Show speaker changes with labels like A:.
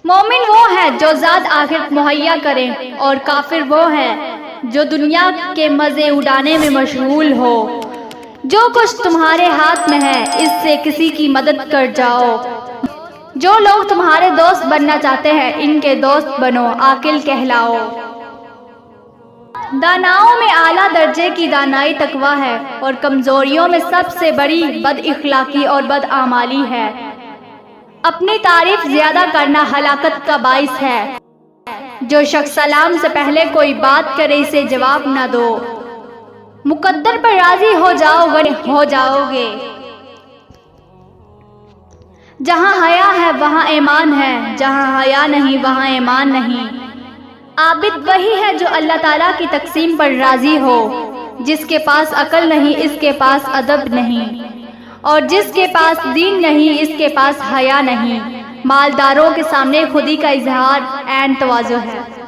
A: مومن وہ ہے جو ذات آخرت مہیا کرے اور کافر وہ ہے جو دنیا کے مزے اڑانے میں مشغول ہو۔ جو کچھ تمہارے ہاتھ میں ہے اس سے کسی کی مدد کر جاؤ۔ جو لوگ تمہارے دوست بننا چاہتے ہیں ان کے دوست بنو، عاقل کہلاؤ۔ داناؤں میں اعلیٰ درجے کی دانائی تقویٰ ہے اور کمزوریوں میں سب سے بڑی بد اخلاقی اور بدعمالی ہے۔ اپنی تعریف زیادہ کرنا ہلاکت کا باعث ہے۔ جو شخص سلام سے پہلے کوئی بات کرے اسے جواب نہ دو۔ مقدر پر راضی ہو جاؤ گے۔ جہاں حیا ہے وہاں ایمان ہے، جہاں حیا نہیں وہاں ایمان نہیں۔ عابد وہی ہے جو اللہ تعالیٰ کی تقسیم پر راضی ہو۔ جس کے پاس عقل نہیں اس کے پاس ادب نہیں، اور جس کے پاس دین نہیں اس کے پاس حیا نہیں۔ مالداروں کے سامنے خودی کا اظہار عین تواضع ہے۔